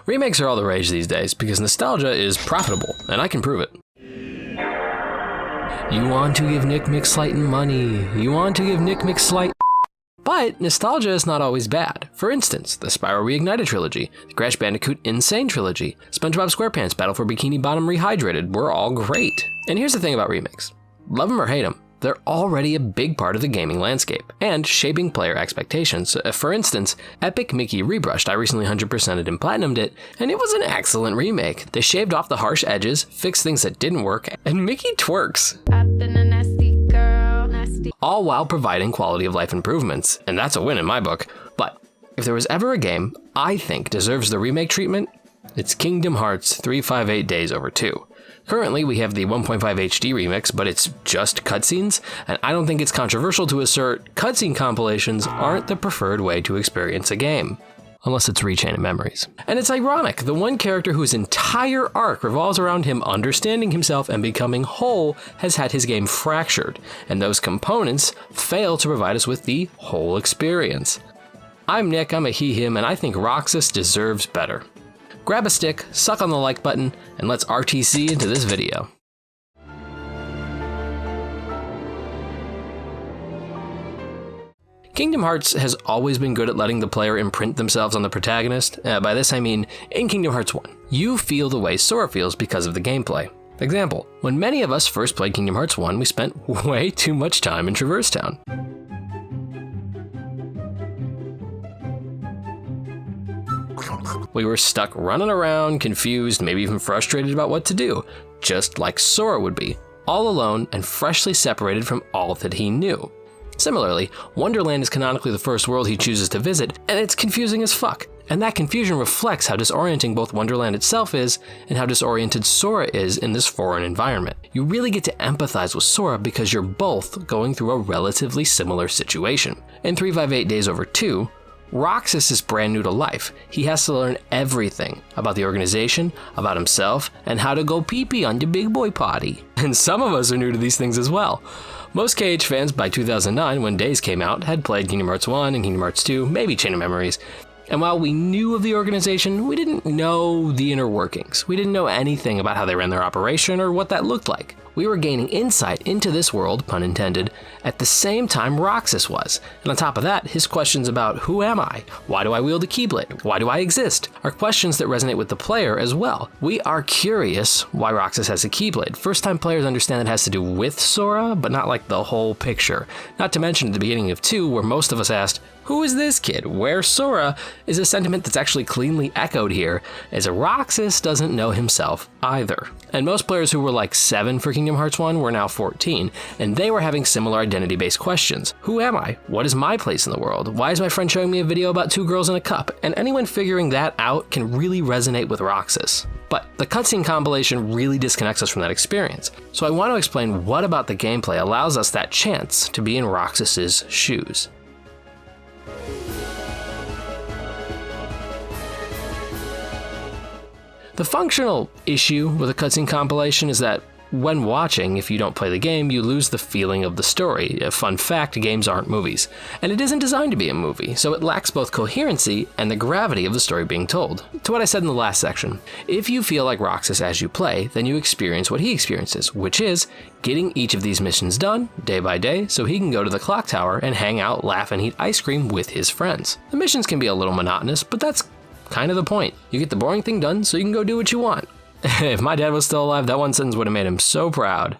Remakes are all the rage these days because nostalgia is profitable, and I can prove it. You want to give Nick McSlighton money. You want to give Nick McSlight. But nostalgia is not always bad. For instance, the Spyro Reignited trilogy, the Crash Bandicoot Insane trilogy, SpongeBob SquarePants Battle for Bikini Bottom Rehydrated were all great. And here's the thing about remakes. Love them or hate them, they're already a big part of the gaming landscape and shaping player expectations. For instance, Epic Mickey Rebrushed, I recently 100%ed and platinumed it, and it was an excellent remake. They shaved off the harsh edges, fixed things that didn't work, and Mickey twerks. I've been a nasty girl, nasty. All while providing quality of life improvements, and that's a win in my book. But if there was ever a game I think deserves the remake treatment, it's Kingdom Hearts 358 Days Over 2. Currently, we have the 1.5 HD remix, but it's just cutscenes, and I don't think it's controversial to assert cutscene compilations aren't the preferred way to experience a game. Unless it's Rechain of Memories. And it's ironic, the one character whose entire arc revolves around him understanding himself and becoming whole has had his game fractured, and those components fail to provide us with the whole experience. I'm Nick, I'm a he, him, and I think Roxas deserves better. Grab a stick, suck on the like button, and let's RTC into this video. Kingdom Hearts has always been good at letting the player imprint themselves on the protagonist. By this I mean, in Kingdom Hearts 1, you feel the way Sora feels because of the gameplay. Example, when many of us first played Kingdom Hearts 1, we spent way too much time in Traverse Town. We were stuck running around, confused, maybe even frustrated about what to do, just like Sora would be, all alone and freshly separated from all that he knew. Similarly, Wonderland is canonically the first world he chooses to visit, and it's confusing as fuck. And that confusion reflects how disorienting both Wonderland itself is and how disoriented Sora is in this foreign environment. You really get to empathize with Sora because you're both going through a relatively similar situation. In 358 Days Over 2, Roxas is brand new to life. He has to learn everything about the organization, about himself, and how to go pee-pee on the big boy potty. And some of us are new to these things as well. Most KH fans by 2009, when Days came out, had played Kingdom Hearts 1 and Kingdom Hearts 2, maybe Chain of Memories. And while we knew of the organization, we didn't know the inner workings. We didn't know anything about how they ran their operation or what that looked like. We were gaining insight into this world, pun intended, at the same time Roxas was. And on top of that, his questions about who am I? Why do I wield a Keyblade? Why do I exist? Are questions that resonate with the player as well. We are curious why Roxas has a Keyblade. First time players understand it has to do with Sora, but not like the whole picture. Not to mention at the beginning of 2, where most of us asked, who is this kid? Where's Sora? Is a sentiment that's actually cleanly echoed here, as Roxas doesn't know himself either. And most players who were like 7 for Kingdom Hearts 1 were now 14, and they were having similar identity-based questions. Who am I? What is my place in the world? Why is my friend showing me a video about 2 girls in a cup? And anyone figuring that out can really resonate with Roxas. But the cutscene compilation really disconnects us from that experience. So I want to explain what about the gameplay allows us that chance to be in Roxas's shoes. The functional issue with a cutscene compilation is that when watching, if you don't play the game, you lose the feeling of the story. A fun fact, games aren't movies. And it isn't designed to be a movie, so it lacks both coherency and the gravity of the story being told. To what I said in the last section, if you feel like Roxas as you play, then you experience what he experiences, which is getting each of these missions done, day by day, so he can go to the clock tower and hang out, laugh, and eat ice cream with his friends. The missions can be a little monotonous, but that's kind of the point. You get the boring thing done so you can go do what you want. If my dad was still alive, that one sentence would have made him so proud.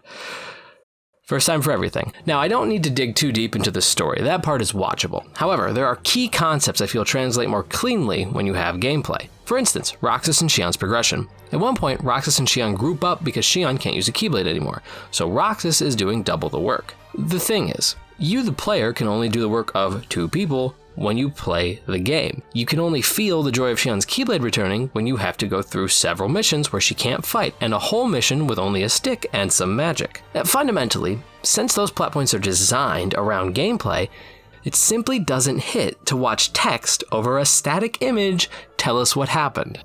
First time for everything. Now, I don't need to dig too deep into the story. That part is watchable. However, there are key concepts I feel translate more cleanly when you have gameplay. For instance, Roxas and Xion's progression. At one point, Roxas and Xion group up because Xion can't use a Keyblade anymore, so Roxas is doing double the work. The thing is, you, the player, can only do the work of 2 people when you play the game. You can only feel the joy of Xion's Keyblade returning when you have to go through several missions where she can't fight, and a whole mission with only a stick and some magic. Fundamentally, since those plot points are designed around gameplay, it simply doesn't hit to watch text over a static image tell us what happened.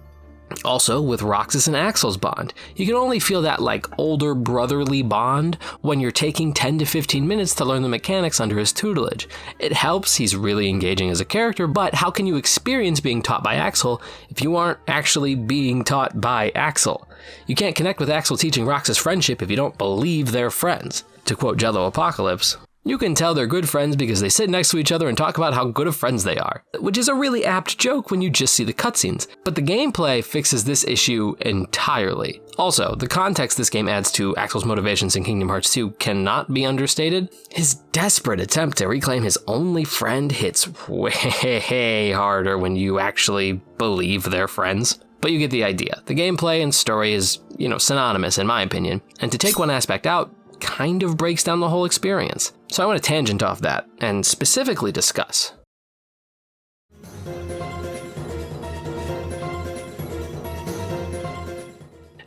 Also, with Roxas and Axel's bond, you can only feel that older brotherly bond when you're taking 10 to 15 minutes to learn the mechanics under his tutelage. It helps, he's really engaging as a character, but how can you experience being taught by Axel if you aren't actually being taught by Axel? You can't connect with Axel teaching Roxas friendship if you don't believe they're friends. To quote Jello Apocalypse, you can tell they're good friends because they sit next to each other and talk about how good of friends they are, which is a really apt joke when you just see the cutscenes, but the gameplay fixes this issue entirely. Also, the context this game adds to Axel's motivations in Kingdom Hearts 2 cannot be understated. His desperate attempt to reclaim his only friend hits way harder when you actually believe they're friends. But you get the idea. The gameplay and story is, synonymous in my opinion, and to take one aspect out kind of breaks down the whole experience. So I want to tangent off that and specifically discuss.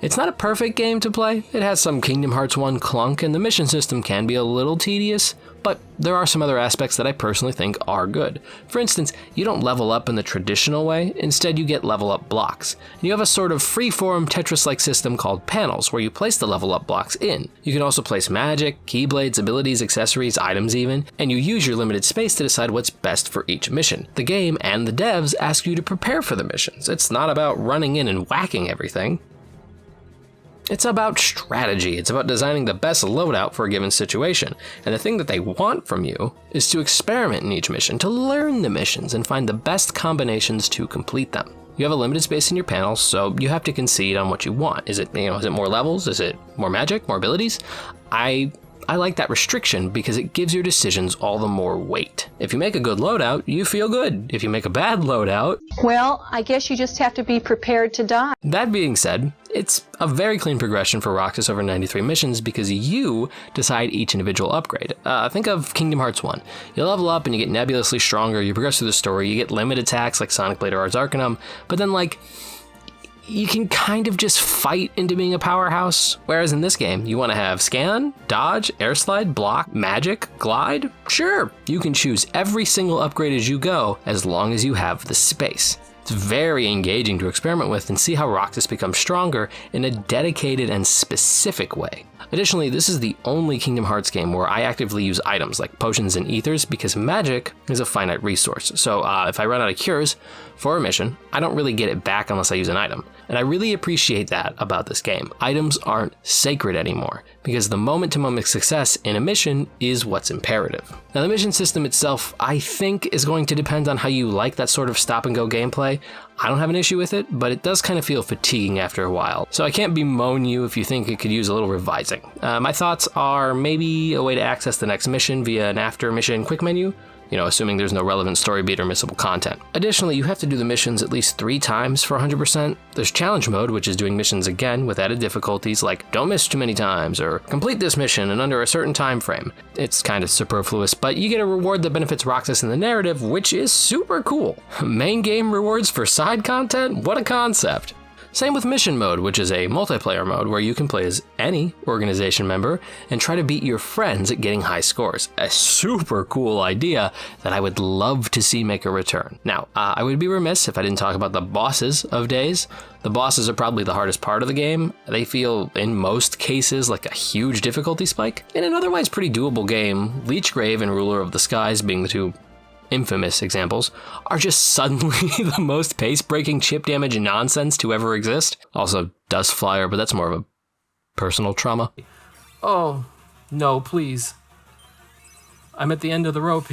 It's not a perfect game to play. It has some Kingdom Hearts 1 clunk, and the mission system can be a little tedious, but there are some other aspects that I personally think are good. For instance, you don't level up in the traditional way, instead you get level up blocks. And you have a sort of free-form Tetris-like system called panels, where you place the level up blocks in. You can also place magic, keyblades, abilities, accessories, items even, and you use your limited space to decide what's best for each mission. The game and the devs ask you to prepare for the missions. It's not about running in and whacking everything. It's about strategy. It's about designing the best loadout for a given situation. And the thing that they want from you is to experiment in each mission, to learn the missions and find the best combinations to complete them. You have a limited space in your panels, so you have to concede on what you want. Is it more levels? Is it more magic, more abilities? I like that restriction because it gives your decisions all the more weight. If you make a good loadout, you feel good. If you make a bad loadout, well, I guess you just have to be prepared to die. That being said, it's a very clean progression for Roxas over 93 missions because you decide each individual upgrade. Think of Kingdom Hearts 1. You level up and you get nebulously stronger, you progress through the story, you get limited attacks like Sonic Blade or Ars Arcanum, but then you can kind of just fight into being a powerhouse. Whereas in this game, you want to have scan, dodge, air slide, block, magic, glide. Sure, you can choose every single upgrade as you go, as long as you have the space. It's very engaging to experiment with and see how Roxas becomes stronger in a dedicated and specific way. Additionally, this is the only Kingdom Hearts game where I actively use items like potions and ethers because magic is a finite resource. So if I run out of cures for a mission, I don't really get it back unless I use an item. And I really appreciate that about this game. Items aren't sacred anymore because the moment-to-moment success in a mission is what's imperative. Now, the mission system itself, I think, is going to depend on how you like that sort of stop-and-go gameplay. I don't have an issue with it, but it does kind of feel fatiguing after a while. So I can't bemoan you if you think it could use a little revising. My thoughts are maybe a way to access the next mission via an after-mission quick menu, assuming there's no relevant story beat or missable content. Additionally, you have to do the missions at least 3 times for 100%. There's challenge mode, which is doing missions again with added difficulties like don't miss too many times or complete this mission in under a certain time frame. It's kind of superfluous, but you get a reward that benefits Roxas in the narrative, which is super cool. Main game rewards for side content? What a concept. Same with Mission Mode, which is a multiplayer mode where you can play as any organization member and try to beat your friends at getting high scores. A super cool idea that I would love to see make a return. Now, I would be remiss if I didn't talk about the bosses of Days. The bosses are probably the hardest part of the game. They feel, in most cases, like a huge difficulty spike. In an otherwise pretty doable game, Leechgrave and Ruler of the Skies being the two infamous examples, are just suddenly the most pace-breaking chip damage nonsense to ever exist. Also, Dust Flyer, but that's more of a personal trauma. Oh, no, please. I'm at the end of the rope.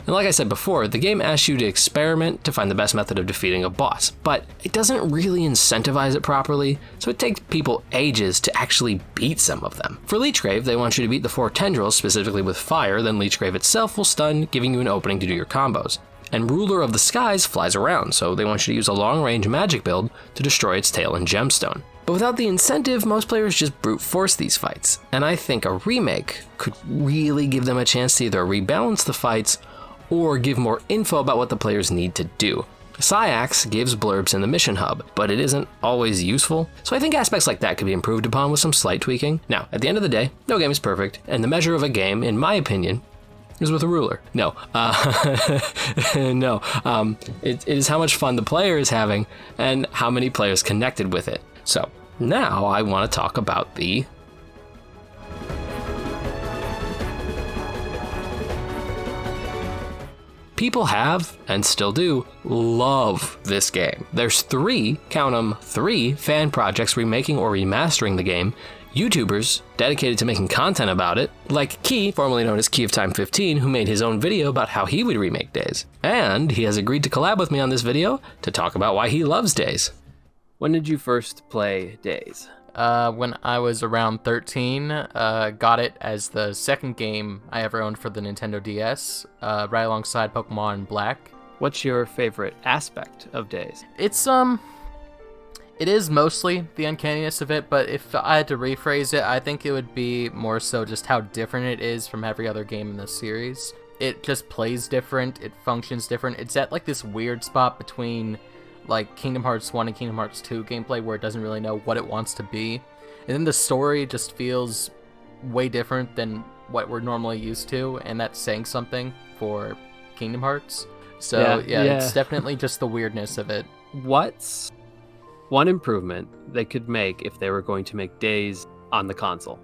And like I said before, the game asks you to experiment to find the best method of defeating a boss, but it doesn't really incentivize it properly, so it takes people ages to actually beat some of them. For Leechgrave, they want you to beat the 4 tendrils, specifically with fire, then Leechgrave itself will stun, giving you an opening to do your combos. And Ruler of the Skies flies around, so they want you to use a long-range magic build to destroy its tail and gemstone. But without the incentive, most players just brute force these fights, and I think a remake could really give them a chance to either rebalance the fights or give more info about what the players need to do. Syax gives blurbs in the mission hub, but it isn't always useful, so I think aspects like that could be improved upon with some slight tweaking. Now, at the end of the day, no game is perfect, and the measure of a game, in my opinion, is with a ruler. No. It is how much fun the player is having and how many players connected with it. So, now I want to talk about the people have, and still do, love this game. There's count 'em, three fan projects remaking or remastering the game, YouTubers dedicated to making content about it, like Key, formerly known as Key of Time 15, who made his own video about how he would remake Days. And he has agreed to collab with me on this video to talk about why he loves Days. When did you first play Days? When I was around 13, got it as the second game I ever owned for the Nintendo DS, right alongside Pokemon Black. What's your favorite aspect of Days? It is mostly the uncanniness of it, but if I had to rephrase it, I think it would be more so just how different it is from every other game in the series. It just plays different, it functions different. It's at like this weird spot between like Kingdom Hearts 1 and Kingdom Hearts 2 gameplay where it doesn't really know what it wants to be. And then the story just feels way different than what we're normally used to, and that's saying something for Kingdom Hearts. So yeah, it's definitely just the weirdness of it. What's one improvement they could make if they were going to make Days on the console?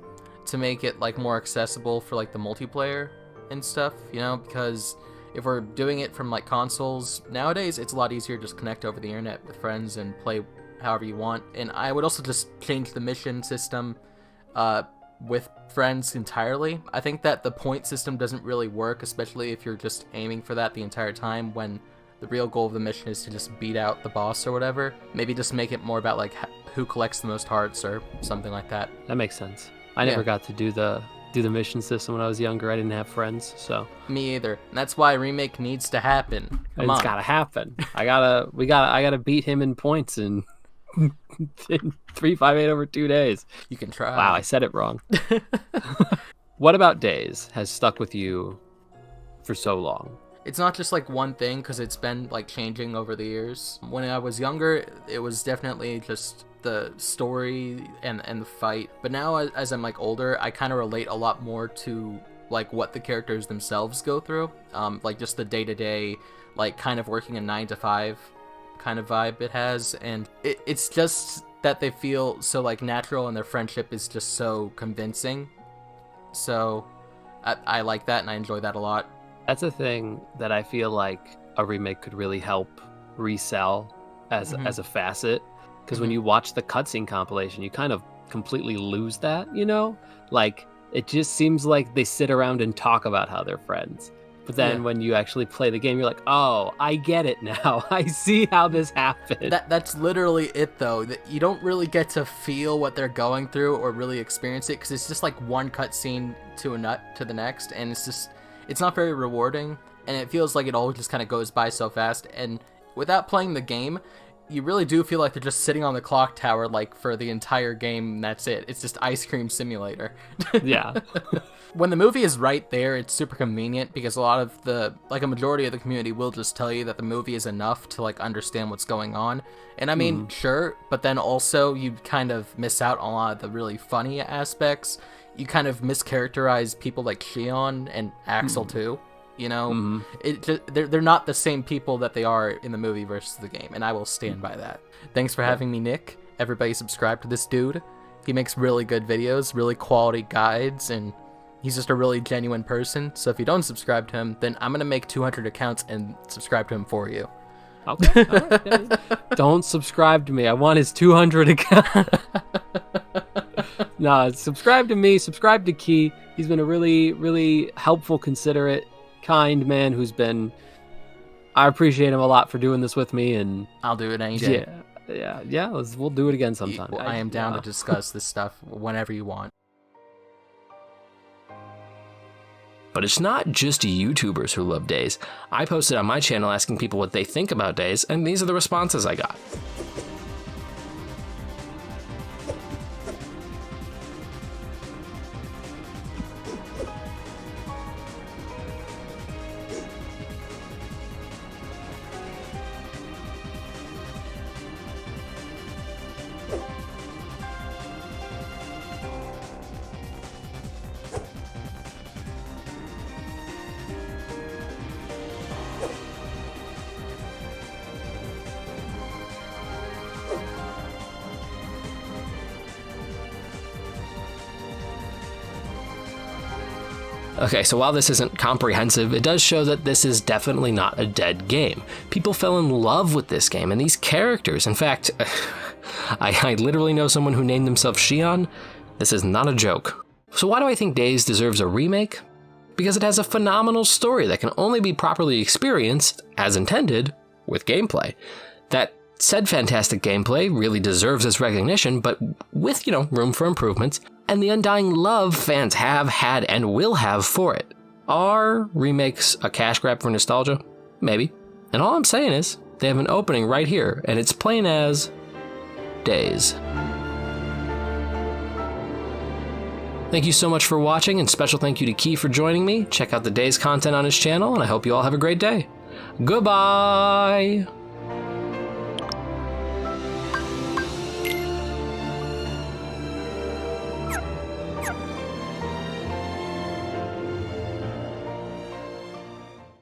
To make it like more accessible for like the multiplayer and stuff, you know, because if we're doing it from like consoles nowadays, it's a lot easier to just connect over the internet with friends and play however you want. And I would also just change the mission system with friends entirely. I think that the point system doesn't really work, especially if you're just aiming for that the entire time when the real goal of the mission is to just beat out the boss or whatever. Maybe just make it more about like who collects the most hearts or something like that. That makes sense. I never got to do the mission system when I was younger. I didn't have friends, so. Me either. And that's why Remake needs to happen. It's gotta happen. I gotta beat him in points in 358 over 2 days. You can try. Wow, I said it wrong. What about Days has stuck with you for so long? It's not just like one thing, because it's been like changing over the years. When I was younger, it was definitely just the story and the fight. But now as I'm like older, I kind of relate a lot more to like what the characters themselves go through. Like just the day-to-day, like kind of working a 9-to-5 kind of vibe it has. And it's just that they feel so like natural, and their friendship is just so convincing. So I like that, and I enjoy that a lot. That's a thing that I feel like a remake could really help resell as a facet. Because when you watch the cutscene compilation, you kind of completely lose that, you know? Like, it just seems like they sit around and talk about how they're friends. But then when you actually play the game, you're like, oh, I get it now. I see how this happened. That's literally it, though. That you don't really get to feel what they're going through or really experience it, because it's just like one cutscene to the next, and it's not very rewarding, and it feels like it all just kind of goes by so fast. And without playing the game, you really do feel like they're just sitting on the clock tower like for the entire game, and that's it. It's just Ice Cream Simulator. Yeah. When the movie is right there, it's super convenient, because a majority of the community will just tell you that the movie is enough to like understand what's going on. And I mean, sure, but then also you kind of miss out on a lot of the really funny aspects. You kind of mischaracterize people like Xion and Axel too. You know, they're not the same people that they are in the movie versus the game, and I will stand by that. Thanks for having me, Nick. Everybody subscribe to this dude. He makes really good videos, really quality guides, and he's just a really genuine person. So if you don't subscribe to him, then I'm going to make 200 accounts and subscribe to him for you. Okay. Don't subscribe to me. I want his 200 account. No, subscribe to me. Subscribe to Key. He's been a really, really helpful, considerate, kind man I appreciate him a lot for doing this with me, and I'll do it any day. Yeah. We'll do it again sometime. I am down to discuss this stuff whenever you want. But it's not just YouTubers who love Days. I posted on my channel asking people what they think about Days, and these are the responses I got. Okay, so while this isn't comprehensive, it does show that this is definitely not a dead game. People fell in love with this game and these characters. In fact, I literally know someone who named themselves Xion. This is not a joke. So why do I think Days deserves a remake? Because it has a phenomenal story that can only be properly experienced, as intended, with gameplay. That said fantastic gameplay really deserves its recognition, but with, room for improvements, and the undying love fans have had and will have for it. Are remakes a cash grab for nostalgia? Maybe. And all I'm saying is, they have an opening right here, and it's plain as Days. Thank you so much for watching, and special thank you to Key for joining me. Check out the Days content on his channel, and I hope you all have a great day. Goodbye!